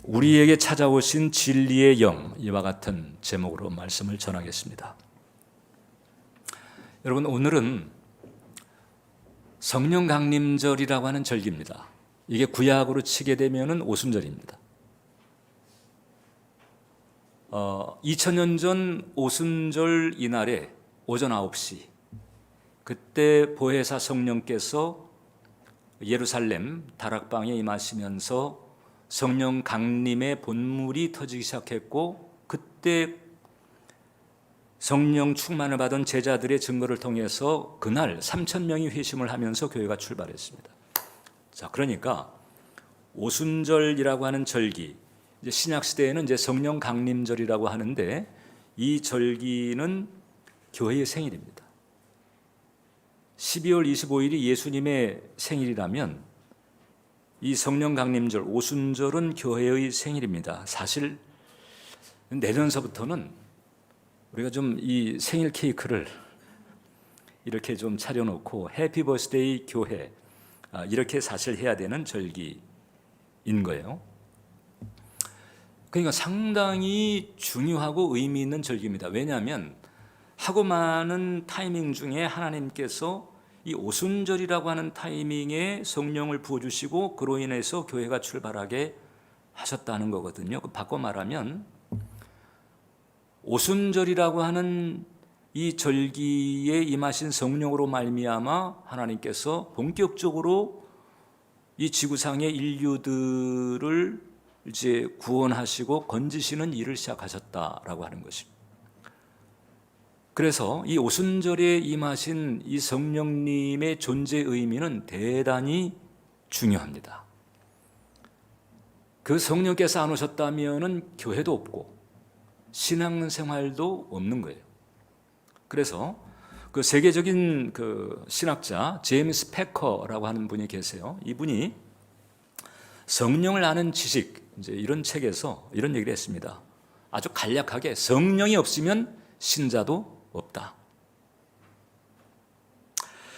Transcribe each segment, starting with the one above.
우리에게 찾아오신 진리의 영, 이와 같은 제목으로 말씀을 전하겠습니다. 여러분, 오늘은 성령 강림절이라고 하는 절기입니다. 이게 구약으로 치게 되면은 오순절입니다. 2000년 전 오순절 이날에 오전 9시, 그때 보혜사 성령께서 예루살렘 다락방에 임하시면서 성령 강림의 본물이 터지기 시작했고, 그때 성령 충만을 받은 제자들의 증거를 통해서 그날 3,000명이 회심을 하면서 교회가 출발했습니다. 자, 그러니까 오순절이라고 하는 절기, 이제 신약 시대에는 이제 성령 강림절이라고 하는데, 이 절기는 교회의 생일입니다. 12월 25일이 예수님의 생일이라면 이 성령 강림절, 오순절은 교회의 생일입니다. 사실 내년서부터는 우리가 좀 이 생일 케이크를 이렇게 좀 차려놓고 해피 버스데이 교회, 이렇게 사실 해야 되는 절기인 거예요. 그러니까 상당히 중요하고 의미 있는 절기입니다. 왜냐하면 하고 많은 타이밍 중에 하나님께서 이 오순절이라고 하는 타이밍에 성령을 부어주시고 그로 인해서 교회가 출발하게 하셨다는 거거든요. 바꿔 말하면 오순절이라고 하는 이 절기에 임하신 성령으로 말미암아 하나님께서 본격적으로 이 지구상의 인류들을 이제 구원하시고 건지시는 일을 시작하셨다라고 하는 것입니다. 그래서 이 오순절에 임하신 이 성령님의 존재 의미는 대단히 중요합니다. 그 성령께서 안 오셨다면은 교회도 없고 신앙생활도 없는 거예요. 그래서 그 세계적인 그 신학자 제임스 패커라고 하는 분이 계세요. 이분이 성령을 아는 지식, 이제 이런 책에서 이런 얘기를 했습니다. 아주 간략하게 성령이 없으면 신자도 없다.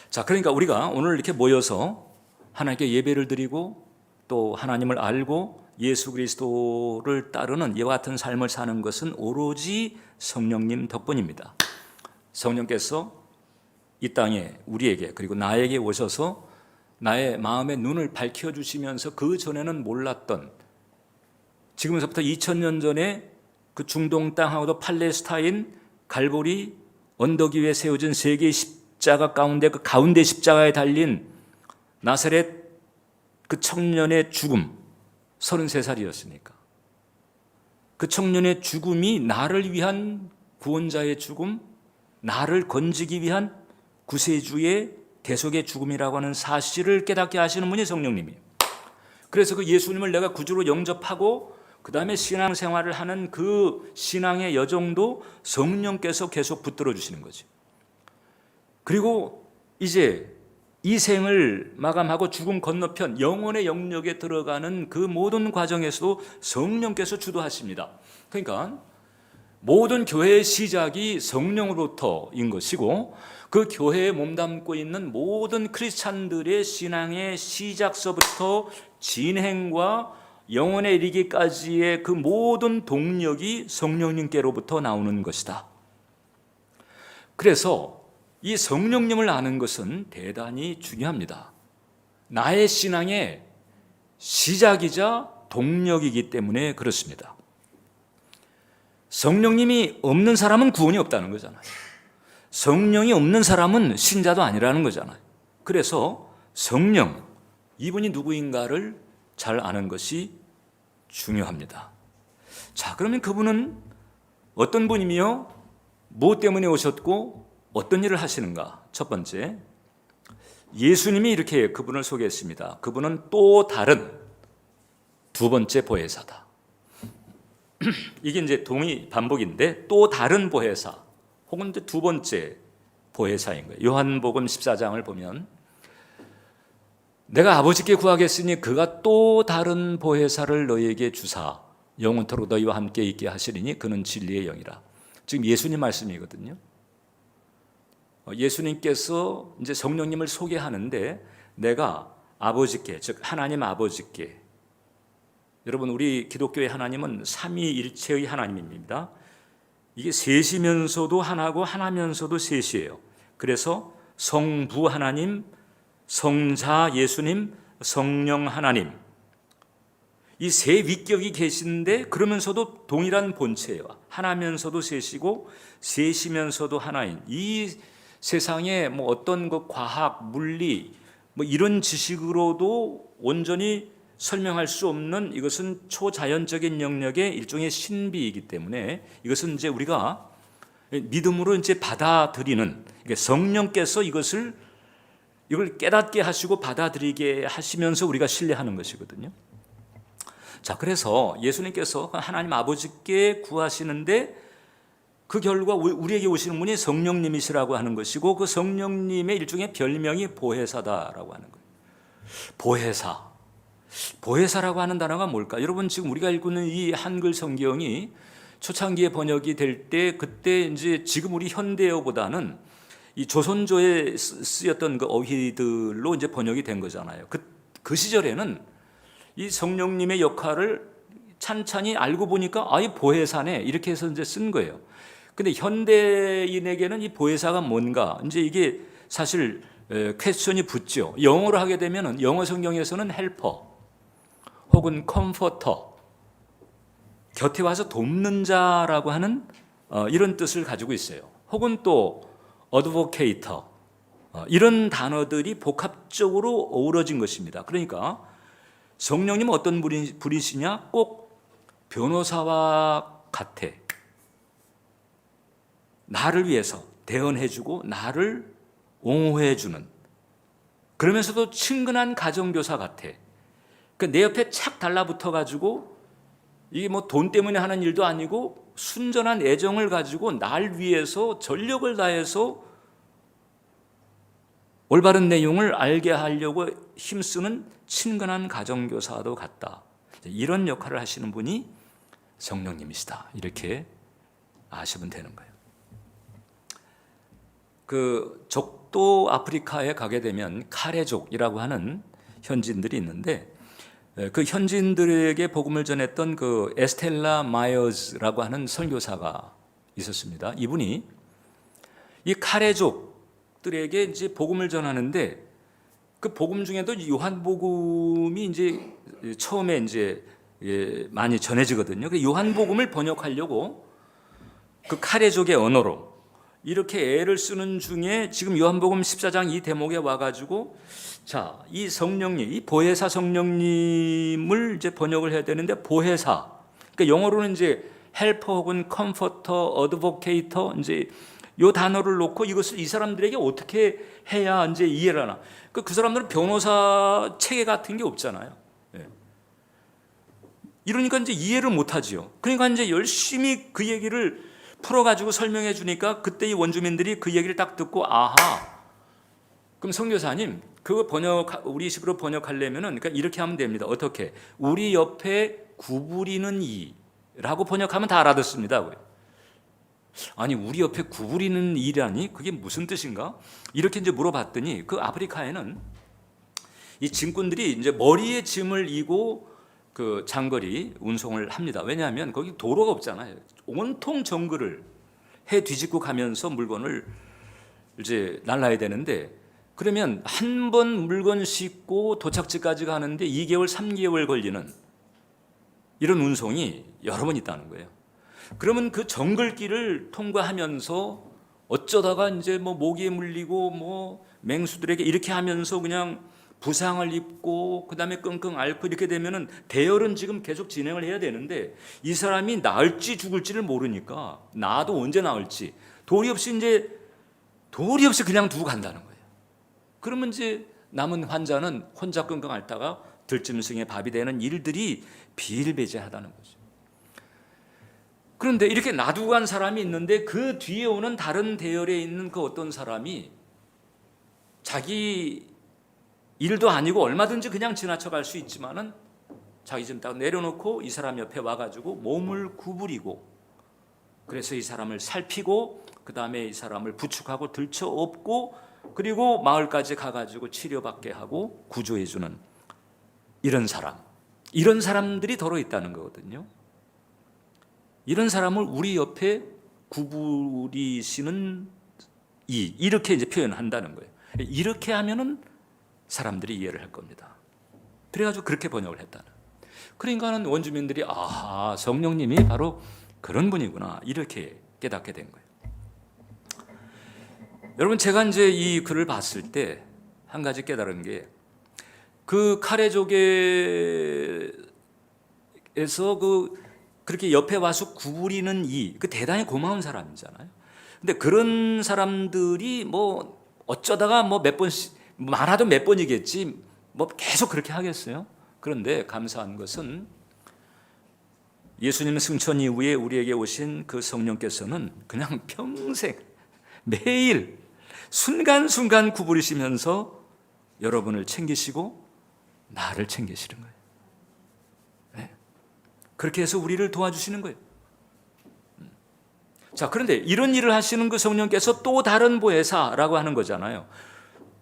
자, 그러니까 우리가 오늘 이렇게 모여서 하나님께 예배를 드리고 또 하나님을 알고 예수 그리스도를 따르는 이와 같은 삶을 사는 것은 오로지 성령님 덕분입니다. 성령께서 이 땅에 우리에게 그리고 나에게 오셔서 나의 마음의 눈을 밝혀주시면서 그 전에는 몰랐던, 지금서부터 2000년 전에 그 중동 땅하고도 팔레스타인 갈보리 언덕 위에 세워진 세 개의 십자가 가운데 그 가운데 십자가에 달린 나사렛 그 청년의 죽음, 33살이었으니까 그 청년의 죽음이 나를 위한 구원자의 죽음, 나를 건지기 위한 구세주의 대속의 죽음이라고 하는 사실을 깨닫게 하시는 분이 성령님이에요. 그래서 그 예수님을 내가 구주로 영접하고 그 다음에 신앙생활을 하는 그 신앙의 여정도 성령께서 계속 붙들어 주시는 거죠. 그리고 이제 이 생을 마감하고 죽음 건너편 영혼의 영역에 들어가는 그 모든 과정에서도 성령께서 주도하십니다. 그러니까 모든 교회의 시작이 성령으로부터인 것이고, 그 교회에 몸담고 있는 모든 크리스찬들의 신앙의 시작서부터 진행과 영혼에 이르기까지의 그 모든 동력이 성령님께로부터 나오는 것이다. 그래서 이 성령님을 아는 것은 대단히 중요합니다. 나의 신앙의 시작이자 동력이기 때문에 그렇습니다. 성령님이 없는 사람은 구원이 없다는 거잖아요. 성령이 없는 사람은 신자도 아니라는 거잖아요. 그래서 성령, 이분이 누구인가를 잘 아는 것이 중요합니다. 자, 그러면 그분은 어떤 분이며 무엇 때문에 오셨고 어떤 일을 하시는가? 첫 번째, 예수님이 이렇게 그분을 소개했습니다. 그분은 또 다른 두 번째 보혜사다. 이게 이제 동의 반복인데, 또 다른 보혜사 혹은 이제 두 번째 보혜사인 거예요. 요한복음 14장을 보면 내가 아버지께 구하겠으니 그가 또 다른 보혜사를 너희에게 주사 영원토록 너희와 함께 있게 하시리니 그는 진리의 영이라. 지금 예수님 말씀이거든요. 예수님께서 이제 성령님을 소개하는데, 내가 아버지께, 즉 하나님 아버지께 여러분, 우리 기독교의 하나님은 삼위일체의 하나님입니다. 이게 셋이면서도 하나고 하나면서도 셋이에요. 그래서 성부 하나님, 성자 예수님, 성령 하나님, 이 세 위격이 계신데 그러면서도 동일한 본체예요. 하나면서도 셋이고 셋이면서도 하나인, 이 세상에 뭐 어떤 그 과학, 물리 뭐 이런 지식으로도 온전히 설명할 수 없는, 이것은 초자연적인 영역의 일종의 신비이기 때문에 이것은 이제 우리가 믿음으로 이제 받아들이는, 성령께서 이걸 깨닫게 하시고 받아들이게 하시면서 우리가 신뢰하는 것이거든요. 자, 그래서 예수님께서 하나님 아버지께 구하시는데 그 결과 우리에게 오시는 분이 성령님이시라고 하는 것이고, 그 성령님의 일종의 별명이 보혜사다라고 하는 거예요. 보혜사라고 하는 단어가 뭘까? 여러분, 지금 우리가 읽고 있는 이 한글 성경이 초창기에 번역이 될 때, 그때 이제 지금 우리 현대어보다는 이 조선조에 쓰였던 그 어휘들로 이제 번역이 된 거잖아요. 그 시절에는 이 성령님의 역할을 찬찬히 알고 보니까 이 보혜사네, 이렇게 해서 이제 쓴 거예요. 근데 현대인에게는 이 보혜사가 뭔가, 이제 이게 사실 퀘스천이 붙죠. 영어로 하게 되면은, 영어 성경에서는 헬퍼 혹은 컴포터, 곁에 와서 돕는 자라고 하는 이런 뜻을 가지고 있어요. 혹은 또 어드보케이터, 이런 단어들이 복합적으로 어우러진 것입니다. 그러니까 성령님은 어떤 분이시냐? 꼭 변호사와 같아. 나를 위해서 대언해주고 나를 옹호해주는, 그러면서도 친근한 가정교사 같아. 그러니까 내 옆에 착 달라붙어가지고, 이게 뭐 돈 때문에 하는 일도 아니고 순전한 애정을 가지고 날 위해서 전력을 다해서 올바른 내용을 알게 하려고 힘쓰는 친근한 가정교사도 같다. 이런 역할을 하시는 분이 성령님이시다, 이렇게 아시면 되는 거예요. 그 적도 아프리카에 가게 되면 카레족이라고 하는 현지인들이 있는데, 그 현지인들에게 복음을 전했던 그 에스텔라 마이어즈라고 하는 선교사가 있었습니다. 이분이 이 카레족들에게 이제 복음을 전하는데, 그 복음 중에도 요한복음이 이제 처음에 이제 많이 전해지거든요. 그 요한복음을 번역하려고 그 카레족의 언어로 이렇게 애를 쓰는 중에, 지금 요한복음 14장 이 대목에 와가지고, 자, 이 성령님, 이 보혜사 성령님을 이제 번역을 해야 되는데, 보혜사, 그러니까 영어로는 이제 헬퍼 혹은 컴포터, 어드보케이터, 이제 요 단어를 놓고 이것을 이 사람들에게 어떻게 해야 이제 이해를 하나? 그 사람들은 변호사 체계 같은 게 없잖아요. 이러니까 이제 이해를 못하지요. 그러니까 이제 열심히 그 얘기를 풀어가지고 설명해 주니까, 그때 이 원주민들이 그 얘기를 딱 듣고, 아하, 그럼 선교사님, 그거 우리 식으로 번역하려면은, 그러니까 이렇게 하면 됩니다. 어떻게? 우리 옆에 구부리는 이라고 번역하면 다 알아듣습니다. 아니, 우리 옆에 구부리는 이라니? 그게 무슨 뜻인가? 이렇게 이제 물어봤더니, 그 아프리카에는 이 짐꾼들이 이제 머리에 짐을 이고 그 장거리 운송을 합니다. 왜냐하면 거기 도로가 없잖아요. 온통 정글을 해 뒤집고 가면서 물건을 이제 날라야 되는데, 그러면 한 번 물건 싣고 도착지까지 가는데 2개월, 3개월 걸리는 이런 운송이 여러 번 있다는 거예요. 그러면 그 정글길을 통과하면서 어쩌다가 이제 뭐 모기에 물리고 뭐 맹수들에게 이렇게 하면서 그냥 부상을 입고 그다음에 끙끙 앓고 이렇게 되면은 대열은 지금 계속 진행을 해야 되는데, 이 사람이 나을지 죽을지를 모르니까, 나도 언제 나을지 도리 없이 그냥 두고 간다는 거예요. 그러면 이제 남은 환자는 혼자 끙끙 앓다가 들짐승의 밥이 되는 일들이 비일비재하다는 거죠. 그런데 이렇게 놔두고 간 사람이 있는데, 그 뒤에 오는 다른 대열에 있는 그 어떤 사람이 자기 일도 아니고 얼마든지 그냥 지나쳐 갈 수 있지만은, 자기 좀 딱 내려놓고 이 사람 옆에 와가지고 몸을 구부리고, 그래서 이 사람을 살피고, 그 다음에 이 사람을 부축하고 들쳐 업고, 그리고 마을까지 가가지고 치료받게 하고 구조해주는 이런 사람, 이런 사람들이 더러 있다는 거거든요. 이런 사람을 우리 옆에 구부리시는 이렇게 이제 표현한다는 거예요. 이렇게 하면은 사람들이 이해를 할 겁니다. 그래가지고 그렇게 번역을 했다는. 그러니까는 원주민들이 성령님이 바로 그런 분이구나 이렇게 깨닫게 된 거예요. 여러분, 제가 이제 이 글을 봤을 때 한 가지 깨달은 게, 그 카레조개에서 그렇게 옆에 와서 구부리는 그 대단히 고마운 사람이잖아요. 근데 그런 사람들이 뭐 어쩌다가 뭐 몇 번씩, 많아도 몇 번이겠지, 뭐 계속 그렇게 하겠어요? 그런데 감사한 것은 예수님 승천 이후에 우리에게 오신 그 성령께서는 그냥 평생 매일 순간순간 구부리시면서 여러분을 챙기시고 나를 챙기시는 거예요. 네. 그렇게 해서 우리를 도와주시는 거예요. 자, 그런데 이런 일을 하시는 그 성령께서 또 다른 보혜사라고 하는 거잖아요.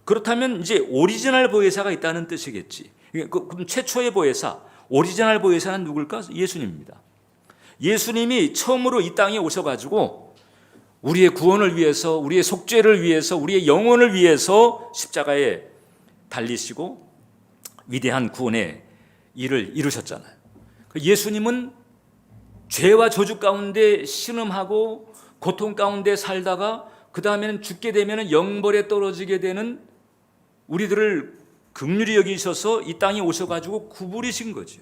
그렇다면 이제 오리지널 보혜사가 있다는 뜻이겠지. 그럼 최초의 보혜사, 오리지널 보혜사는 누굴까? 예수님입니다. 예수님이 처음으로 이 땅에 오셔가지고 우리의 구원을 위해서, 우리의 속죄를 위해서, 우리의 영혼을 위해서 십자가에 달리시고 위대한 구원의 일을 이루셨잖아요. 예수님은 죄와 저주 가운데 신음하고 고통 가운데 살다가 그 다음에는 죽게 되면 영벌에 떨어지게 되는 우리들을 긍휼히 여기셔서 이 땅에 오셔가지고 구부리신 거죠.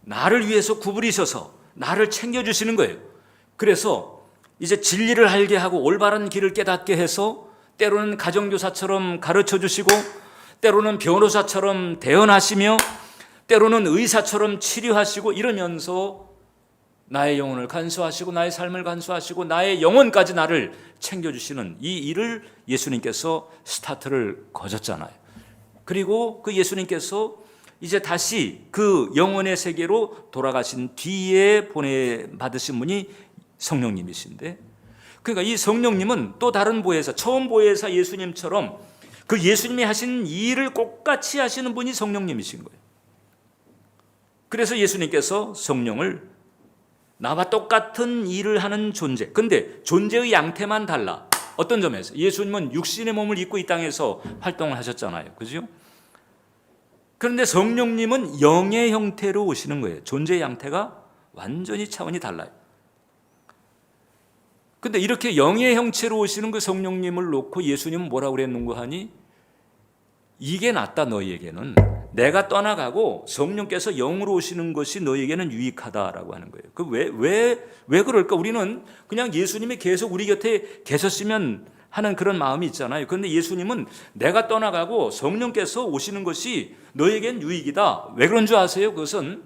나를 위해서 구부리셔서 나를 챙겨주시는 거예요. 그래서 이제 진리를 알게 하고 올바른 길을 깨닫게 해서 때로는 가정교사처럼 가르쳐 주시고, 때로는 변호사처럼 대언하시며, 때로는 의사처럼 치료하시고, 이러면서 나의 영혼을 간수하시고 나의 삶을 간수하시고 나의 영혼까지 나를 챙겨주시는 이 일을 예수님께서 스타트를 거셨잖아요. 그리고 그 예수님께서 이제 다시 그 영혼의 세계로 돌아가신 뒤에 보내받으신 분이 성령님이신데, 그러니까 이 성령님은 또 다른 보혜사, 처음 보혜사 예수님처럼 그 예수님이 하신 일을 똑같이 하시는 분이 성령님이신 거예요. 그래서 예수님께서 성령을 나와 똑같은 일을 하는 존재, 근데 존재의 양태만 달라. 어떤 점에서? 예수님은 육신의 몸을 입고 이 땅에서 활동을 하셨잖아요. 그죠? 그런데 성령님은 영의 형태로 오시는 거예요. 존재의 양태가 완전히 차원이 달라요. 근데 이렇게 영의 형체로 오시는 그 성령님을 놓고 예수님은 뭐라고 그랬는가 하니, 이게 낫다 너희에게는. 내가 떠나가고 성령께서 영으로 오시는 것이 너희에게는 유익하다라고 하는 거예요. 왜 그럴까? 우리는 그냥 예수님이 계속 우리 곁에 계셨으면 하는 그런 마음이 있잖아요. 그런데 예수님은 내가 떠나가고 성령께서 오시는 것이 너희에겐 유익이다. 왜 그런 줄 아세요? 그것은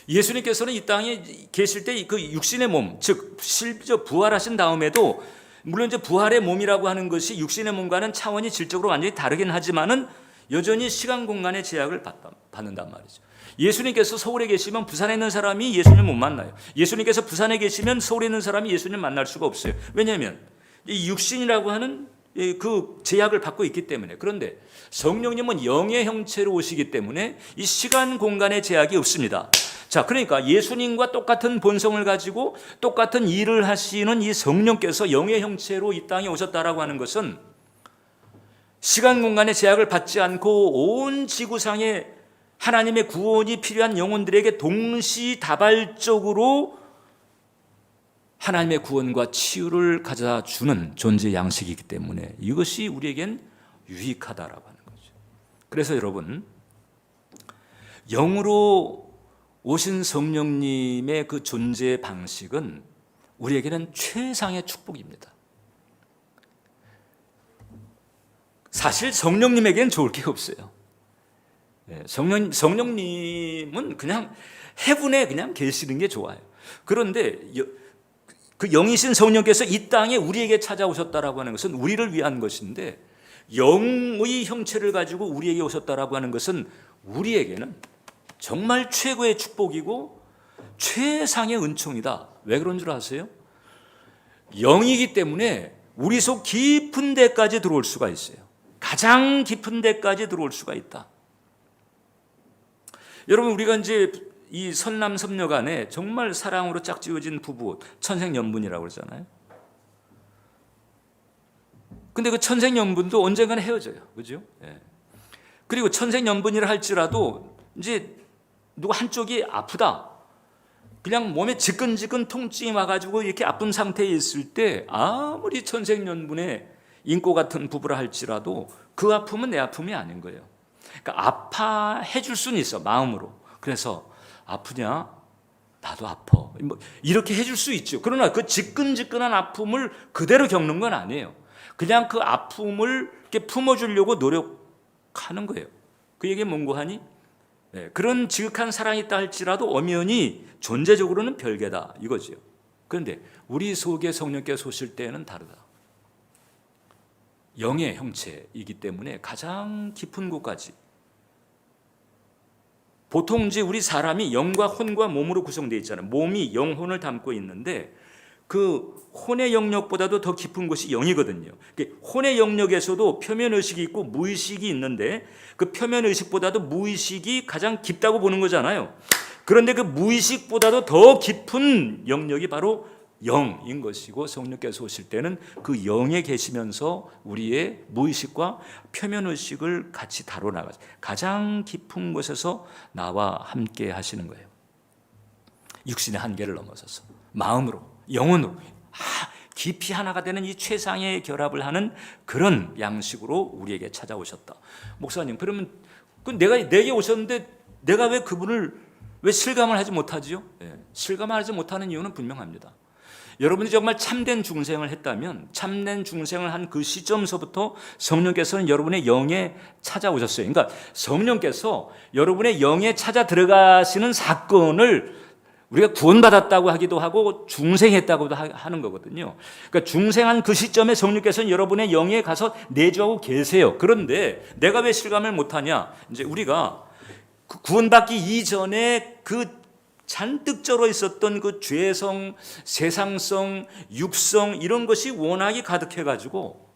예수님께서는 이 땅에 계실 때 그 육신의 몸, 즉 실제 부활하신 다음에도, 물론 이제 부활의 몸이라고 하는 것이 육신의 몸과는 차원이 질적으로 완전히 다르긴 하지만은 여전히 시간 공간의 제약을 받는단 말이죠. 예수님께서 서울에 계시면 부산에 있는 사람이 예수님 못 만나요. 예수님께서 부산에 계시면 서울에 있는 사람이 예수님 만날 수가 없어요. 왜냐하면 이 육신이라고 하는 그 제약을 받고 있기 때문에. 그런데 성령님은 영의 형체로 오시기 때문에 이 시간 공간의 제약이 없습니다. 자, 그러니까 예수님과 똑같은 본성을 가지고 똑같은 일을 하시는 이 성령께서 영의 형체로 이 땅에 오셨다라고 하는 것은 시간 공간의 제약을 받지 않고 온 지구상에 하나님의 구원이 필요한 영혼들에게 동시다발적으로 하나님의 구원과 치유를 가져다 주는 존재 양식이기 때문에 이것이 우리에겐 유익하다라고 하는 거죠. 그래서 여러분, 영으로 오신 성령님의 그 존재 방식은 우리에게는 최상의 축복입니다. 사실 성령님에게는 좋을 게 없어요. 성령님은 그냥 해분에 그냥 계시는 게 좋아요. 그런데 그 영이신 성령께서 이 땅에 우리에게 찾아오셨다라고 하는 것은 우리를 위한 것인데, 영의 형체를 가지고 우리에게 오셨다라고 하는 것은 우리에게는 정말 최고의 축복이고 최상의 은총이다. 왜 그런 줄 아세요? 영이기 때문에 우리 속 깊은 데까지 들어올 수가 있어요. 가장 깊은 데까지 들어올 수가 있다. 여러분, 우리가 이제 이 선남선녀 간에 정말 사랑으로 짝지어진 부부, 천생연분이라고 그러잖아요. 근데 그 천생연분도 언젠가는 헤어져요. 그죠? 예. 그리고 천생연분이라 할지라도 이제 누구 한쪽이 아프다, 그냥 몸에 지끈지끈 통증이 와가지고 이렇게 아픈 상태에 있을 때 아무리 천생연분의 인고 같은 부부라 할지라도 그 아픔은 내 아픔이 아닌 거예요. 그러니까 아파해 줄 수는 있어, 마음으로. 그래서 아프냐? 나도 아파. 뭐 이렇게 해줄 수 있죠. 그러나 그 지끈지끈한 아픔을 그대로 겪는 건 아니에요. 그냥 그 아픔을 이렇게 품어주려고 노력하는 거예요. 그 얘기 뭔고 하니? 네, 그런 지극한 사랑이 있다 할지라도 엄연히 존재적으로는 별개다 이거죠. 그런데 우리 속에 성령께서 오실 때는 다르다. 영의 형체이기 때문에 가장 깊은 곳까지. 보통 이제 우리 사람이 영과 혼과 몸으로 구성되어 있잖아요. 몸이 영혼을 담고 있는데 그 혼의 영역보다도 더 깊은 곳이 영이거든요. 혼의 영역에서도 표면의식이 있고 무의식이 있는데 그 표면의식보다도 무의식이 가장 깊다고 보는 거잖아요. 그런데 그 무의식보다도 더 깊은 영역이 바로 영인 것이고, 성령께서 오실 때는 그 영에 계시면서 우리의 무의식과 표면의식을 같이 다뤄나가죠. 가장 깊은 곳에서 나와 함께 하시는 거예요. 육신의 한계를 넘어서서 마음으로, 영혼으로 깊이 하나가 되는 이 최상의 결합을 하는 그런 양식으로 우리에게 찾아오셨다. 목사님, 그러면 내게 오셨는데 내가 왜 그분을 왜 실감을 하지 못하지요? 실감을 하지 못하는 이유는 분명합니다. 여러분이 정말 참된 중생을 했다면 참된 중생을 한 그 시점서부터 성령께서는 여러분의 영에 찾아오셨어요. 그러니까 성령께서 여러분의 영에 찾아 들어가시는 사건을 우리가 구원받았다고 하기도 하고 중생했다고도 하는 거거든요. 그러니까 중생한 그 시점에 성령께서는 여러분의 영에 가서 내주하고 계세요. 그런데 내가 왜 실감을 못하냐? 이제 우리가 구원받기 이전에 그 잔뜩 쩔어 있었던 그 죄성, 세상성, 육성 이런 것이 워낙에 가득해가지고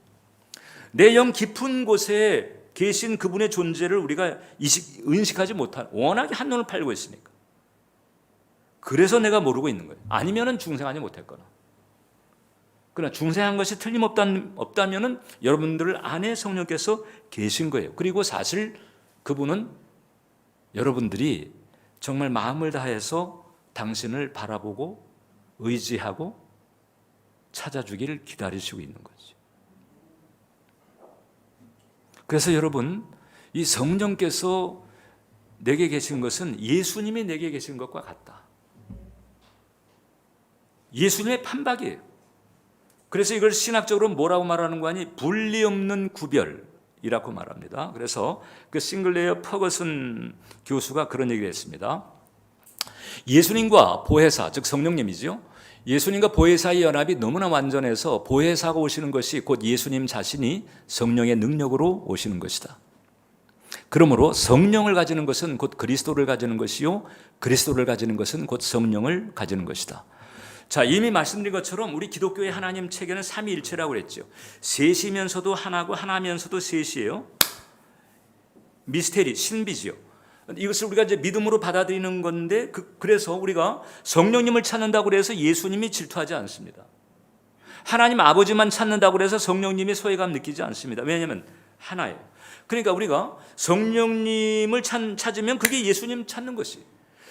내 영 깊은 곳에 계신 그분의 존재를 우리가 인식하지 못한, 워낙에 한눈을 팔고 있으니까. 그래서 내가 모르고 있는 거예요. 아니면은 중생하지 못했거나. 그러나 중생한 것이 틀림없다면은 여러분들 안에 성령께서 계신 거예요. 그리고 사실 그분은 여러분들이 정말 마음을 다해서 당신을 바라보고 의지하고 찾아주기를 기다리시고 있는 거죠. 그래서 여러분, 이 성령께서 내게 계신 것은 예수님이 내게 계신 것과 같다. 예수님의 판박이에요. 그래서 이걸 신학적으로 뭐라고 말하는 거 아니? 분리 없는 구별이라고 말합니다. 그래서 그 싱글레어 퍼거슨 교수가 그런 얘기를 했습니다. 예수님과 보혜사, 즉 성령님이죠. 예수님과 보혜사의 연합이 너무나 완전해서 보혜사가 오시는 것이 곧 예수님 자신이 성령의 능력으로 오시는 것이다. 그러므로 성령을 가지는 것은 곧 그리스도를 가지는 것이요, 그리스도를 가지는 것은 곧 성령을 가지는 것이다. 자, 이미 말씀드린 것처럼 우리 기독교의 하나님 체계는 삼위일체라고 그랬죠. 셋이면서도 하나고 하나면서도 셋이에요. 미스테리, 신비지요. 이것을 우리가 이제 믿음으로 받아들이는 건데 그래서 우리가 성령님을 찾는다고 해서 예수님이 질투하지 않습니다. 하나님 아버지만 찾는다고 해서 성령님이 소외감 느끼지 않습니다. 왜냐하면 하나예요. 그러니까 우리가 성령님을 찾으면 그게 예수님 찾는 것이.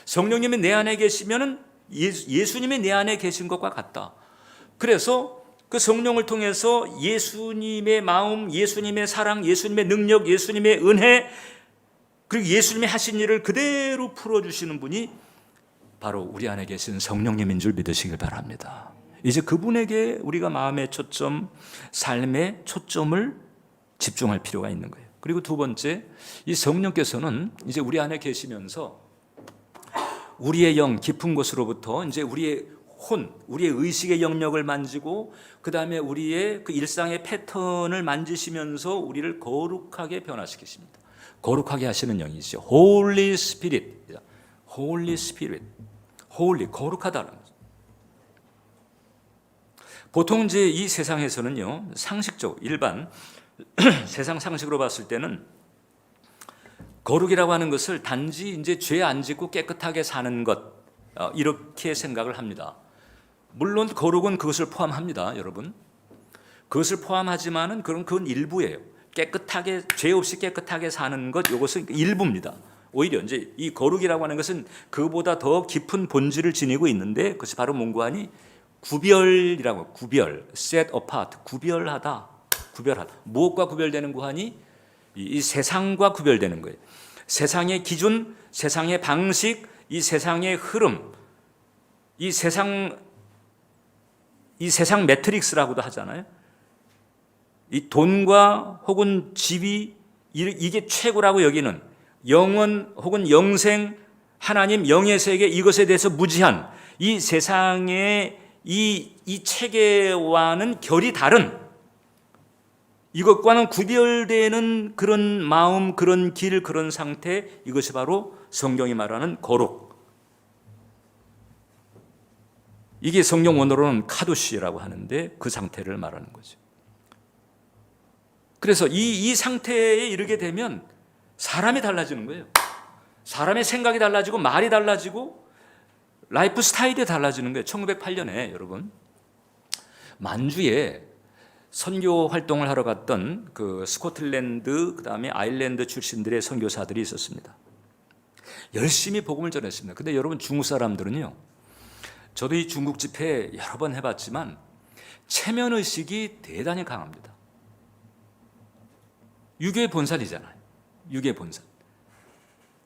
성령님이 내 안에 계시면은 예수님이 내 안에 계신 것과 같다. 그래서 그 성령을 통해서 예수님의 마음, 예수님의 사랑, 예수님의 능력, 예수님의 은혜, 그리고 예수님이 하신 일을 그대로 풀어주시는 분이 바로 우리 안에 계신 성령님인 줄 믿으시길 바랍니다. 이제 그분에게 우리가 마음의 초점, 삶의 초점을 집중할 필요가 있는 거예요. 그리고 두 번째, 이 성령께서는 이제 우리 안에 계시면서 우리의 영 깊은 곳으로부터 이제 우리의 혼, 우리의 의식의 영역을 만지고 그 다음에 우리의 그 일상의 패턴을 만지시면서 우리를 거룩하게 변화시키십니다. 거룩하게 하시는 영이죠. Holy Spirit, Holy Spirit, Holy, 거룩하다는 거죠. 보통 이제 이 세상에서는요, 상식적, 일반 세상 상식으로 봤을 때는 거룩이라고 하는 것을 단지 이제 죄 안 짓고 깨끗하게 사는 것, 이렇게 생각을 합니다. 물론 거룩은 그것을 포함합니다, 여러분. 그것을 포함하지만은 그건 일부예요. 깨끗하게, 죄 없이 깨끗하게 사는 것, 이것은 일부입니다. 오히려 이제 이 거룩이라고 하는 것은 그보다 더 깊은 본질을 지니고 있는데, 그것이 바로 뭔고하니 구별이라고, 구별, set apart, 구별하다. 무엇과 구별되는 고하니 이 세상과 구별되는 거예요. 세상의 기준, 세상의 방식, 이 세상의 흐름, 이 세상 매트릭스라고도 하잖아요. 이 돈과 혹은 지위, 이게 최고라고 여기는 영원 혹은 영생, 하나님, 영의 세계, 이것에 대해서 무지한 이 세상의 이 체계와는 결이 다른, 이것과는 구별되는 그런 마음, 그런 길, 그런 상태, 이것이 바로 성경이 말하는 거룩. 이게 성경 원어로는 카도시라고 하는데 그 상태를 말하는 거죠. 그래서 이 상태에 이르게 되면 사람이 달라지는 거예요. 사람의 생각이 달라지고 말이 달라지고 라이프 스타일이 달라지는 거예요. 1908년에 여러분 만주에 선교 활동을 하러 갔던 그 스코틀랜드 그다음에 아일랜드 출신들의 선교사들이 있었습니다. 열심히 복음을 전했습니다. 근데 여러분 중국 사람들은요, 저도 이 중국 집회 여러 번 해봤지만 체면의식이 대단히 강합니다. 유교의 본산이잖아요. 유교의 본산.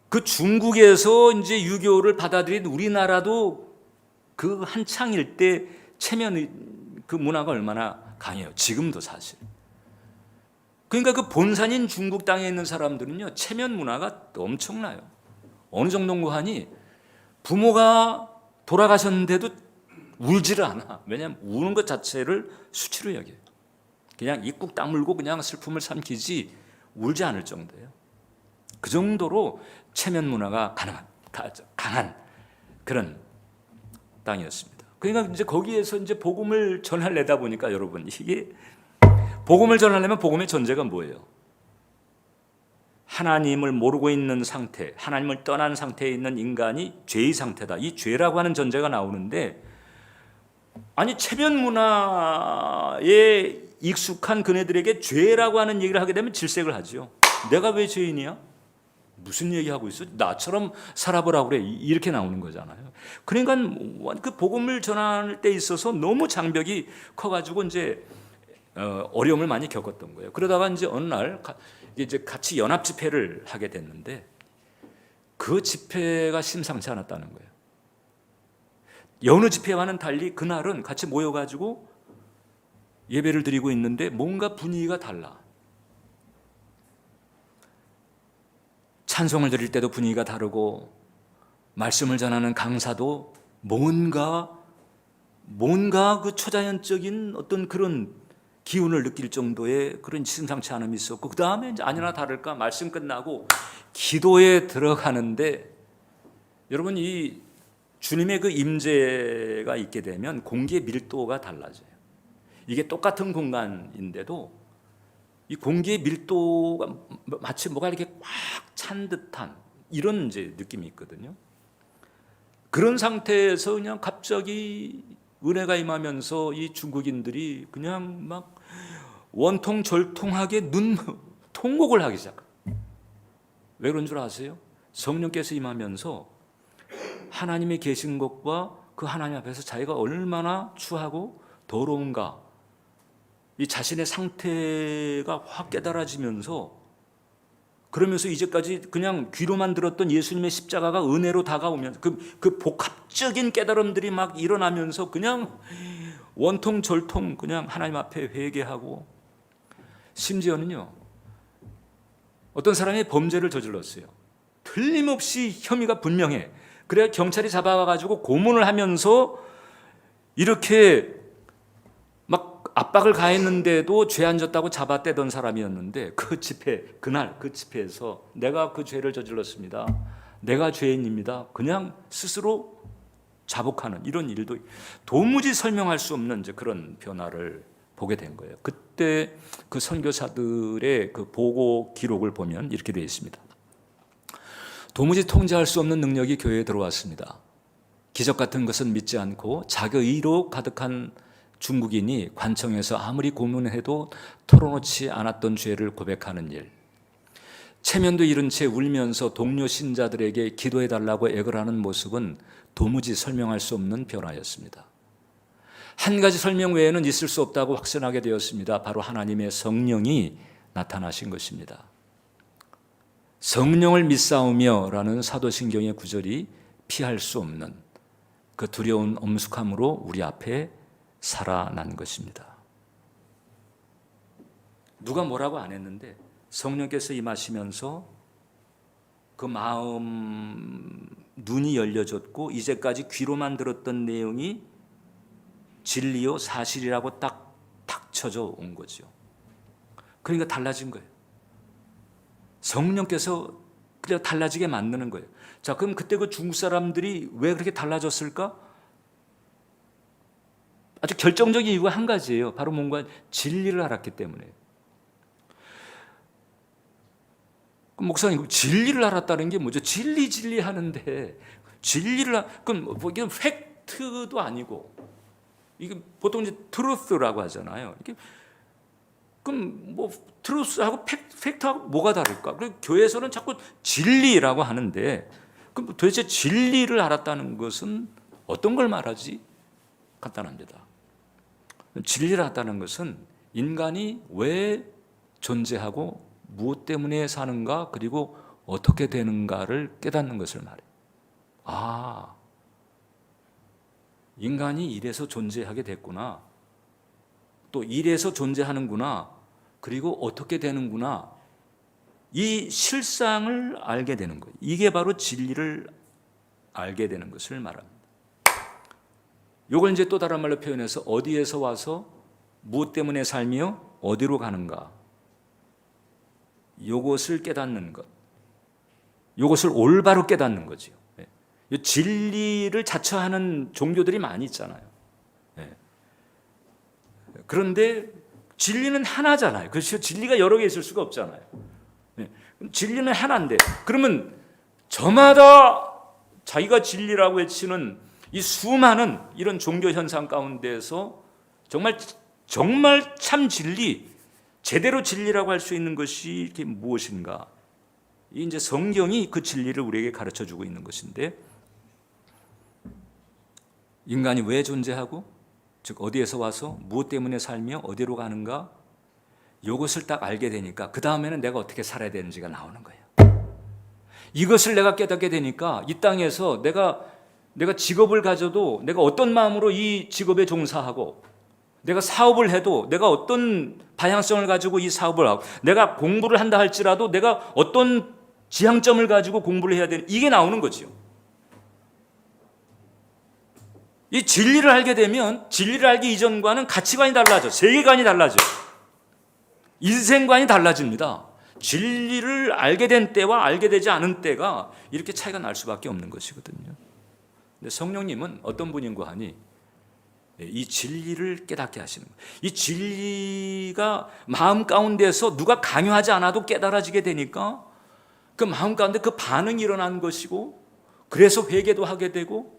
그 중국에서 이제 유교를 받아들인 우리나라도 그 한창일 때 체면의 그 문화가 얼마나 강해요. 지금도 사실. 그러니까 그 본산인 중국 땅에 있는 사람들은요, 체면 문화가 엄청나요. 어느 정도인가 하니 부모가 돌아가셨는데도 울지를 않아. 왜냐하면 우는 것 자체를 수치로 여겨요. 그냥 입국 다물고 그냥 슬픔을 삼키지 울지 않을 정도예요. 그 정도로 체면 문화가 강한 그런 땅이었습니다. 그러니까 이제 거기에서 이제 복음을 전하려다 보니까 여러분, 이게 복음을 전하려면 복음의 전제가 뭐예요? 하나님을 모르고 있는 상태, 하나님을 떠난 상태에 있는 인간이 죄의 상태다. 이 죄라고 하는 전제가 나오는데, 아니 체면 문화에 익숙한 그네들에게 죄라고 하는 얘기를 하게 되면 질색을 하죠. 내가 왜 죄인이야? 무슨 얘기하고 있어? 나처럼 살아보라고 그래. 이렇게 나오는 거잖아요. 그러니까 그 복음을 전할 때 있어서 너무 장벽이 커가지고 이제 어려움을 많이 겪었던 거예요. 그러다가 이제 어느 날 이제 같이 연합 집회를 하게 됐는데 그 집회가 심상치 않았다는 거예요. 여느 집회와는 달리 그날은 같이 모여가지고 예배를 드리고 있는데 뭔가 분위기가 달라. 찬송을 드릴 때도 분위기가 다르고 말씀을 전하는 강사도 뭔가 그 초자연적인 어떤 그런 기운을 느낄 정도의 그런 심상치 않음이 있었고, 그 다음에 이제 아니나 다를까 말씀 끝나고 기도에 들어가는데, 여러분 이 주님의 그 임재가 있게 되면 공기의 밀도가 달라져요. 이게 똑같은 공간인데도 이 공기의 밀도가 마치 뭐가 이렇게 꽉 찬 듯한 이런 이제 느낌이 있거든요. 그런 상태에서 그냥 갑자기 은혜가 임하면서 이 중국인들이 그냥 막 원통절통하게 통곡을 하기 시작해요. 왜 그런 줄 아세요? 성령께서 임하면서 하나님이 계신 것과 그 하나님 앞에서 자기가 얼마나 추하고 더러운가, 이 자신의 상태가 확 깨달아지면서, 그러면서 이제까지 그냥 귀로만 들었던 예수님의 십자가가 은혜로 다가오면서 그 복합적인 깨달음들이 막 일어나면서 그냥 원통절통 그냥 하나님 앞에 회개하고, 심지어는요 어떤 사람이 범죄를 저질렀어요. 틀림없이 혐의가 분명해. 그래야 경찰이 잡아가지고 고문을 하면서 이렇게 막 압박을 가했는데도 죄 안 졌다고 잡아떼던 사람이었는데, 그 집회, 그날 그 집회에서 내가 그 죄를 저질렀습니다, 내가 죄인입니다, 그냥 스스로 자복하는 이런 일도 도무지 설명할 수 없는 이제 그런 변화를 보게 된 거예요. 그때 그 선교사들의 그 보고 기록을 보면 이렇게 되어 있습니다. 도무지 통제할 수 없는 능력이 교회에 들어왔습니다. 기적 같은 것은 믿지 않고 자기의로 가득한 중국인이 관청에서 아무리 고문해도 털어놓지 않았던 죄를 고백하는 일, 체면도 잃은 채 울면서 동료 신자들에게 기도해달라고 애걸하는 모습은 도무지 설명할 수 없는 변화였습니다. 한 가지 설명 외에는 있을 수 없다고 확신하게 되었습니다. 바로 하나님의 성령이 나타나신 것입니다. 성령을 믿사오며 라는 사도신경의 구절이 피할 수 없는 그 두려운 엄숙함으로 우리 앞에 살아난 것입니다. 누가 뭐라고 안 했는데 성령께서 임하시면서 그 마음 눈이 열려졌고 이제까지 귀로만 들었던 내용이 진리요 사실이라고 딱 닥쳐져 온 거죠. 그러니까 달라진 거예요. 성령께서 그냥 달라지게 만드는 거예요. 자, 그럼 그때 그 중국 사람들이 왜 그렇게 달라졌을까? 아주 결정적인 이유가 한 가지예요. 바로 뭔가 진리를 알았기 때문에. 목사님, 진리를 알았다는 게 뭐죠? 진리 하는데 진리를 그럼 뭐 이게 팩트도 아니고 이게 보통 이제 트루스라고 하잖아요. 이게 그럼 뭐 트루스하고 팩트하고 뭐가 다를까? 그리고 교회에서는 자꾸 진리라고 하는데 그럼 도대체 진리를 알았다는 것은 어떤 걸 말하지? 간단합니다. 진리를 알았다는 것은 인간이 왜 존재하고 무엇 때문에 사는가 그리고 어떻게 되는가를 깨닫는 것을 말해요. 아, 인간이 이래서 존재하게 됐구나. 또 이래서 존재하는구나. 그리고 어떻게 되는구나. 이 실상을 알게 되는 거예요. 이게 바로 진리를 알게 되는 것을 말합니다. 이걸 이제 또 다른 말로 표현해서 어디에서 와서 무엇 때문에 살며 어디로 가는가. 이것을 깨닫는 것. 이것을 올바로 깨닫는 거죠. 이 진리를 자처하는 종교들이 많이 있잖아요. 그런데 진리는 하나잖아요. 그렇죠? 진리가 여러 개 있을 수가 없잖아요. 진리는 하나인데 그러면 저마다 자기가 진리라고 외치는 이 수많은 이런 종교 현상 가운데서 정말 참 진리, 제대로 진리라고 할 수 있는 것이 이게 무엇인가? 이 이제 성경이 그 진리를 우리에게 가르쳐 주고 있는 것인데 인간이 왜 존재하고 즉 어디에서 와서 무엇 때문에 살며 어디로 가는가 이것을 딱 알게 되니까 그 다음에는 내가 어떻게 살아야 되는지가 나오는 거예요. 이것을 내가 깨닫게 되니까 이 땅에서 내가 직업을 가져도 내가 어떤 마음으로 이 직업에 종사하고 내가 사업을 해도 내가 어떤 방향성을 가지고 이 사업을 하고 내가 공부를 한다 할지라도 내가 어떤 지향점을 가지고 공부를 해야 되는 이게 나오는 거죠. 이 진리를 알게 되면 진리를 알기 이전과는 가치관이 달라져. 세계관이 달라져. 인생관이 달라집니다. 진리를 알게 된 때와 알게 되지 않은 때가 이렇게 차이가 날 수밖에 없는 것이거든요. 근데 성령님은 어떤 분인고 하니 이 진리를 깨닫게 하시는 거예요. 이 진리가 마음 가운데서 누가 강요하지 않아도 깨달아지게 되니까 그 마음 가운데 그 반응이 일어난 것이고 그래서 회개도 하게 되고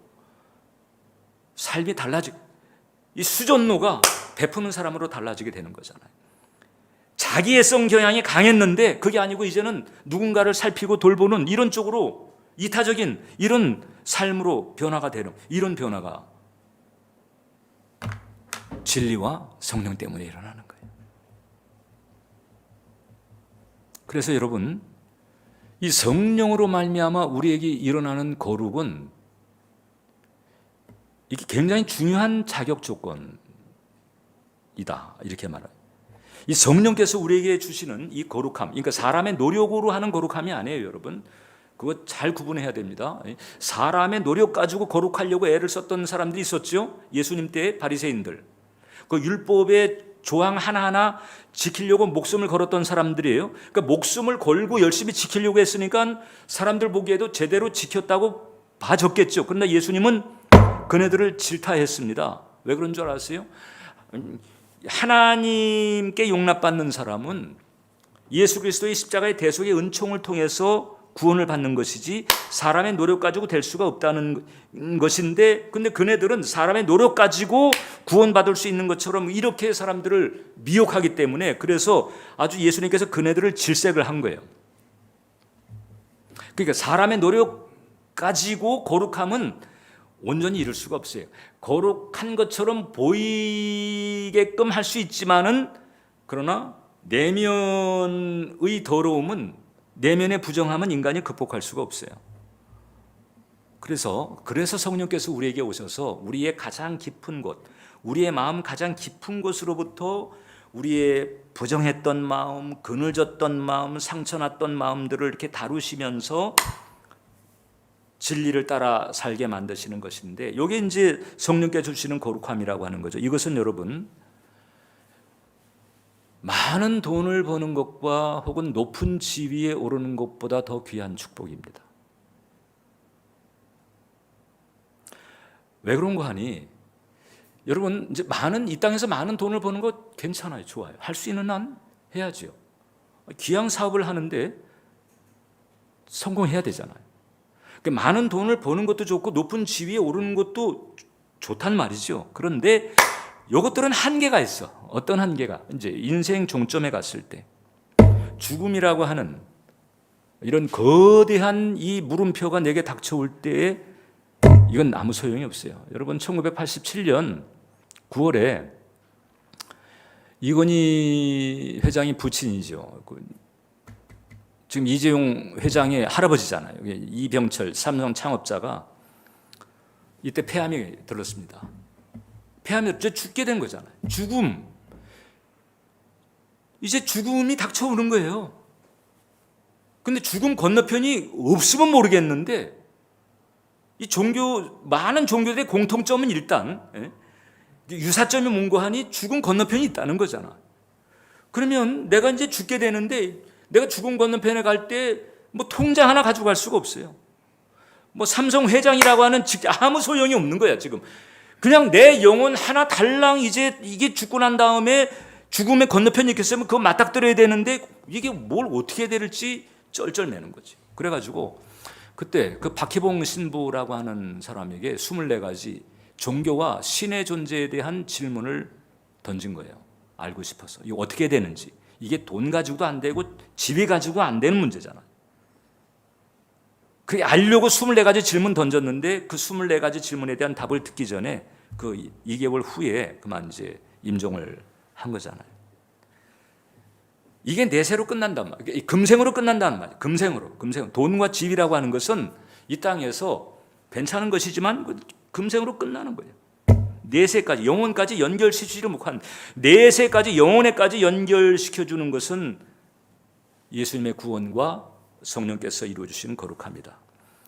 삶이 달라지고 이 수전노가 베푸는 사람으로 달라지게 되는 거잖아요. 자기애성 경향이 강했는데 그게 아니고 이제는 누군가를 살피고 돌보는 이런 쪽으로 이타적인 이런 삶으로 변화가 되는 이런 변화가 진리와 성령 때문에 일어나는 거예요. 그래서 여러분 이 성령으로 말미암아 우리에게 일어나는 거룩은 이게 굉장히 중요한 자격 조건이다 이렇게 말해요. 이 성령께서 우리에게 주시는 이 거룩함, 그러니까 사람의 노력으로 하는 거룩함이 아니에요, 여러분. 그거 잘 구분해야 됩니다. 사람의 노력 가지고 거룩하려고 애를 썼던 사람들이 있었죠. 예수님 때 바리새인들. 그 율법의 조항 하나하나 지키려고 목숨을 걸었던 사람들이에요. 그러니까 목숨을 걸고 열심히 지키려고 했으니까 사람들 보기에도 제대로 지켰다고 봐줬겠죠. 그러나 예수님은 그네들을 질타했습니다. 왜 그런 줄 아세요? 하나님께 용납받는 사람은 예수 그리스도의 십자가의 대속의 은총을 통해서 구원을 받는 것이지 사람의 노력 가지고 될 수가 없다는 것인데, 근데 그네들은 사람의 노력 가지고 구원받을 수 있는 것처럼 이렇게 사람들을 미혹하기 때문에, 그래서 아주 예수님께서 그네들을 질색을 한 거예요. 그러니까 사람의 노력 가지고 거룩함은 온전히 이룰 수가 없어요. 거룩한 것처럼 보이게끔 할 수 있지만은, 그러나 내면의 더러움은, 내면의 부정함은 인간이 극복할 수가 없어요. 그래서 성령께서 우리에게 오셔서 우리의 가장 깊은 곳, 우리의 마음 가장 깊은 곳으로부터 우리의 부정했던 마음, 그늘졌던 마음, 상처났던 마음들을 이렇게 다루시면서 진리를 따라 살게 만드시는 것인데, 이게 이제 성령께서 주시는 거룩함이라고 하는 거죠. 이것은 여러분, 많은 돈을 버는 것과 혹은 높은 지위에 오르는 것보다 더 귀한 축복입니다. 왜 그런가 하니, 여러분, 이제 이 땅에서 많은 돈을 버는 것 괜찮아요. 좋아요. 할 수 있는 한 해야죠. 기양 사업을 하는데 성공해야 되잖아요. 그러니까 많은 돈을 버는 것도 좋고 높은 지위에 오르는 것도 좋단 말이죠. 그런데 이것들은 한계가 있어. 어떤 한계가? 이제 인생 종점에 갔을 때, 죽음이라고 하는 이런 거대한 이 물음표가 내게 닥쳐올 때에 이건 아무 소용이 없어요. 여러분, 1987년 9월에 이건희 회장이 부친이죠. 지금 이재용 회장의 할아버지잖아요. 이병철 삼성 창업자가 이때 폐암이 들었습니다. 폐암이 죽게 된 거잖아요. 죽음. 이제 죽음이 닥쳐오는 거예요. 근데 죽음 건너편이 없으면 모르겠는데, 이 많은 종교들의 공통점은 일단 유사점이 뭔가 하니 죽음 건너편이 있다는 거잖아. 그러면 내가 이제 죽게 되는데, 내가 죽음 건너편에 갈 때 뭐 통장 하나 가지고 갈 수가 없어요. 뭐 삼성 회장이라고 하는 아무 소용이 없는 거야, 지금. 그냥 내 영혼 하나 달랑 이제 이게 죽고 난 다음에 죽음의 건너편이 있겠으면 그거 맞닥뜨려야 되는데, 이게 뭘 어떻게 해야 될지 쩔쩔매는 거지. 그래가지고 그때 그 박희봉 신부라고 하는 사람에게 24가지 종교와 신의 존재에 대한 질문을 던진 거예요. 알고 싶어서. 이거 어떻게 되는지. 이게 돈 가지고도 안 되고 지위 가지고 안 되는 문제잖아. 그 알려고 24가지 질문 던졌는데, 그 24가지 질문에 대한 답을 듣기 전에 그 2개월 후에 그만 이제 임종을 한 거잖아요. 이게 내세로 끝난단 말이에요. 금생으로 끝난다는 말이에요. 금생으로. 돈과 지위라고 하는 것은 이 땅에서 괜찮은 것이지만 금생으로 끝나는 거예요. 내세까지, 영혼까지 연결시키지를 못한, 내세까지, 영혼에까지 연결시켜주는 것은 예수님의 구원과 성령께서 이루어주시는 거룩합니다.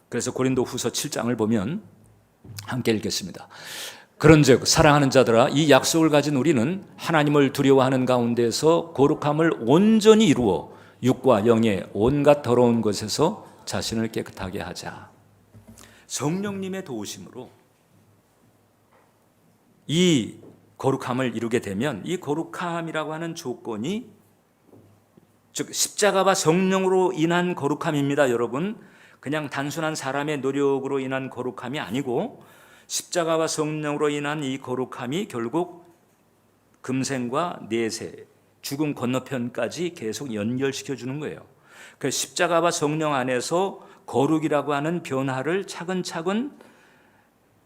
그래서 고린도 후서 7장을 보면 함께 읽겠습니다. 그런즉 사랑하는 자들아, 이 약속을 가진 우리는 하나님을 두려워하는 가운데서 거룩함을 온전히 이루어 육과 영의 온갖 더러운 것에서 자신을 깨끗하게 하자. 성령님의 도우심으로 이 거룩함을 이루게 되면, 이 거룩함이라고 하는 조건이, 즉 십자가와 성령으로 인한 거룩함입니다. 여러분, 그냥 단순한 사람의 노력으로 인한 거룩함이 아니고, 십자가와 성령으로 인한 이 거룩함이 결국 금생과 내세, 죽음 건너편까지 계속 연결시켜 주는 거예요. 그 십자가와 성령 안에서 거룩이라고 하는 변화를 차근차근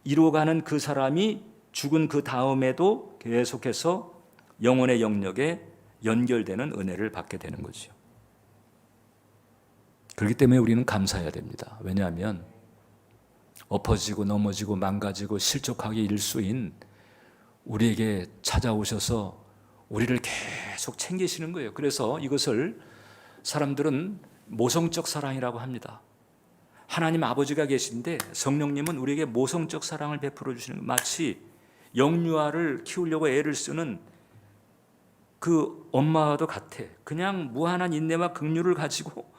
이루어가는 그 사람이 죽은 그 다음에도 계속해서 영혼의 영역에 연결되는 은혜를 받게 되는 거죠. 그렇기 때문에 우리는 감사해야 됩니다. 왜냐하면 엎어지고 넘어지고 망가지고 실족하게 일수인 우리에게 찾아오셔서 우리를 계속 챙기시는 거예요. 그래서 이것을 사람들은 모성적 사랑이라고 합니다. 하나님 아버지가 계신데 성령님은 우리에게 모성적 사랑을 베풀어 주시는 거예요. 마치 영유아를 키우려고 애를 쓰는 그 엄마와도 같아. 그냥 무한한 인내와 긍휼을 가지고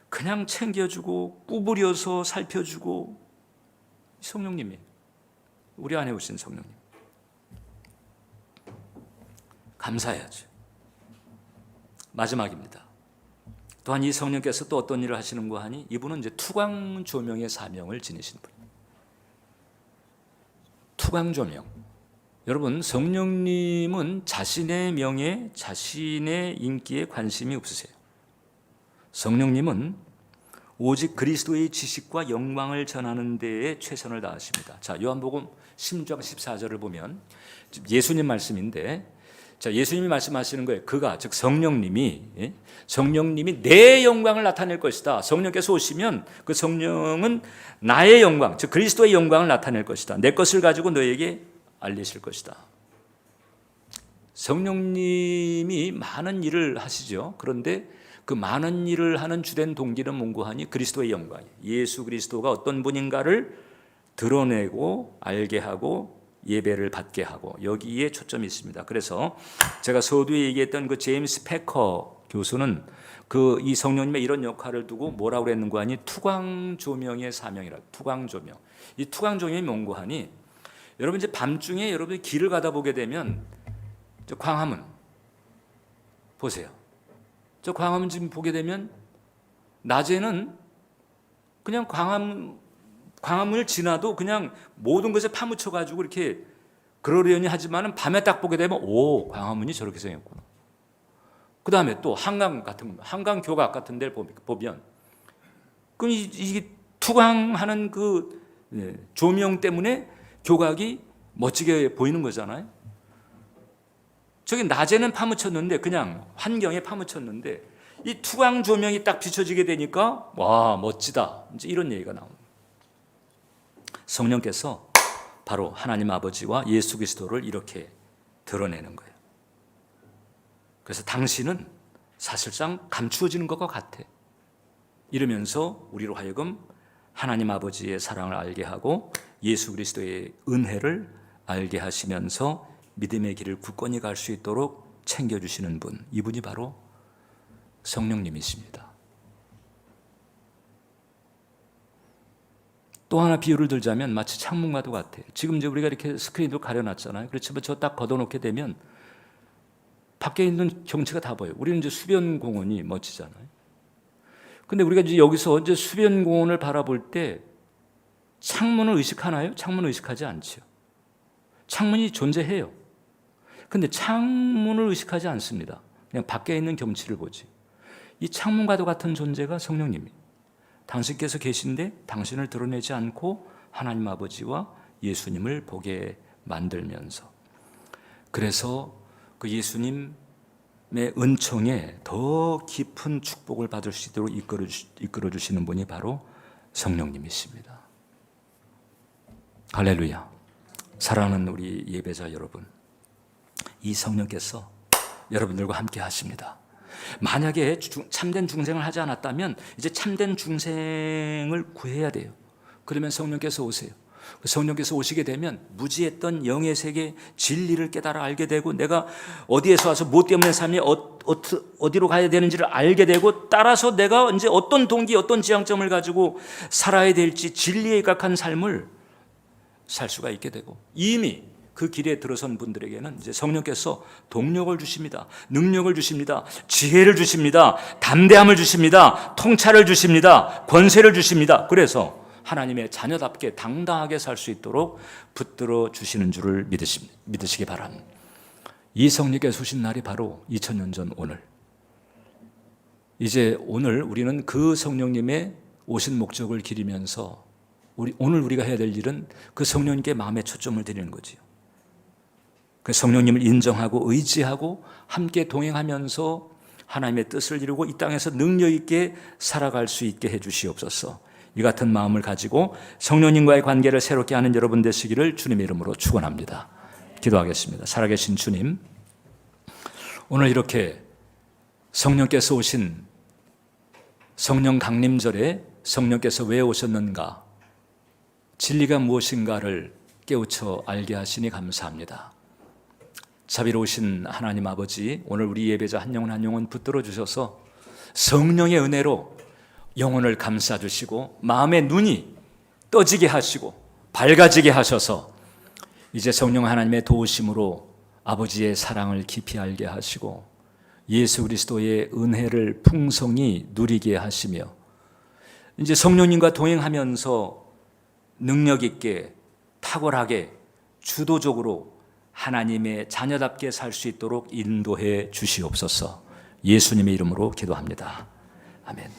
그냥 챙겨주고 꾸부려서 살펴주고, 성령님이, 우리 안에 오신 성령님, 감사해야죠. 마지막입니다. 또한 이 성령께서 또 어떤 일을 하시는가 하니 이분은 이제 투광 조명의 사명을 지니신 분이에요. 투광 조명. 여러분, 성령님은 자신의 명예, 자신의 인기에 관심이 없으세요. 성령님은 오직 그리스도의 지식과 영광을 전하는 데에 최선을 다하십니다. 자, 요한복음 16장 14절을 보면 예수님 말씀인데, 자, 예수님이 말씀하시는 거예요. 그가, 즉 성령님이 내 영광을 나타낼 것이다. 성령께서 오시면 그 성령은 나의 영광, 즉 그리스도의 영광을 나타낼 것이다. 내 것을 가지고 너에게 알리실 것이다. 성령님이 많은 일을 하시죠. 그런데 그 많은 일을 하는 주된 동기는 뭔고 하니 그리스도의 영광이에요. 예수 그리스도가 어떤 분인가를 드러내고 알게 하고 예배를 받게 하고, 여기에 초점이 있습니다. 그래서 제가 서두에 얘기했던 그 제임스 패커 교수는 이 성령님의 이런 역할을 두고 뭐라고 그랬는가 하니 투광 조명의 사명이라. 투광 조명. 이 투광 조명이 뭔고 하니, 여러분 이제 밤중에 여러분이 길을 가다 보게 되면 저 광화문 보세요. 저 광화문 지금 보게 되면 낮에는 그냥 광화문을 지나도 그냥 모든 것에 파묻혀 가지고 이렇게 그러려니 하지만은 밤에 딱 보게 되면 오, 광화문이 저렇게 생겼구나. 그 다음에 또 한강 같은 한강 교각 같은 데를 보면 그 이게 투광하는 그 조명 때문에 교각이 멋지게 보이는 거잖아요. 저기 낮에는 파묻혔는데, 그냥 환경에 파묻혔는데 이 투광 조명이 딱 비춰지게 되니까 와, 멋지다. 이제 이런 얘기가 나옵니다. 성령께서 바로 하나님 아버지와 예수 그리스도를 이렇게 드러내는 거예요. 그래서 당신은 사실상 감추어지는 것과 같아. 이러면서 우리로 하여금 하나님 아버지의 사랑을 알게 하고 예수 그리스도의 은혜를 알게 하시면서 믿음의 길을 굳건히 갈 수 있도록 챙겨주시는 분, 이분이 바로 성령님이십니다. 또 하나 비유를 들자면 마치 창문과도 같아요. 지금 이제 우리가 이렇게 스크린으로 가려놨잖아요. 그렇지만 저 딱 걷어놓게 되면 밖에 있는 경치가 다 보여요. 우리는 이제 수변공원이 멋지잖아요. 근데 우리가 이제 여기서 이제 수변공원을 바라볼 때 창문을 의식하나요? 창문을 의식하지 않죠. 창문이 존재해요. 근데 창문을 의식하지 않습니다. 그냥 밖에 있는 경치를 보지. 이 창문과도 같은 존재가 성령님이에요. 당신께서 계신데 당신을 드러내지 않고 하나님 아버지와 예수님을 보게 만들면서, 그래서 그 예수님의 은총에 더 깊은 축복을 받을 수 있도록 이끌어 주시는 분이 바로 성령님이십니다. 할렐루야. 사랑하는 우리 예배자 여러분, 이 성령께서 여러분들과 함께 하십니다. 만약에 참된 중생을 하지 않았다면 이제 참된 중생을 구해야 돼요. 그러면 성령께서 오세요. 성령께서 오시게 되면 무지했던 영의 세계 진리를 깨달아 알게 되고, 내가 어디에서 와서 뭐 때문에 삶이 어디로 가야 되는지를 알게 되고, 따라서 내가 이제 어떤 동기, 어떤 지향점을 가지고 살아야 될지 진리에 입각한 삶을 살 수가 있게 되고, 이미 그 길에 들어선 분들에게는 이제 성령께서 동력을 주십니다. 능력을 주십니다. 지혜를 주십니다. 담대함을 주십니다. 통찰을 주십니다. 권세를 주십니다. 그래서 하나님의 자녀답게 당당하게 살 수 있도록 붙들어 주시는 줄을 믿으시기 바랍니다. 이 성령께서 오신 날이 바로 2000년 전 오늘. 이제 오늘 우리는 그 성령님의 오신 목적을 기리면서 오늘 우리가 해야 될 일은 그 성령님께 마음의 초점을 드리는 거지요. 그 성령님을 인정하고 의지하고 함께 동행하면서 하나님의 뜻을 이루고 이 땅에서 능력 있게 살아갈 수 있게 해 주시옵소서. 이 같은 마음을 가지고 성령님과의 관계를 새롭게 하는 여러분 되시기를 주님의 이름으로 축원합니다. 기도하겠습니다. 살아계신 주님, 오늘 이렇게 성령께서 오신 성령 강림절에 성령께서 왜 오셨는가, 진리가 무엇인가를 깨우쳐 알게 하시니 감사합니다. 자비로우신 하나님 아버지, 오늘 우리 예배자 한 영혼 한 영혼 붙들어 주셔서 성령의 은혜로 영혼을 감싸주시고 마음의 눈이 떠지게 하시고 밝아지게 하셔서 이제 성령 하나님의 도우심으로 아버지의 사랑을 깊이 알게 하시고 예수 그리스도의 은혜를 풍성히 누리게 하시며 이제 성령님과 동행하면서 능력 있게 탁월하게 주도적으로 하나님의 자녀답게 살 수 있도록 인도해 주시옵소서. 예수님의 이름으로 기도합니다. 아멘.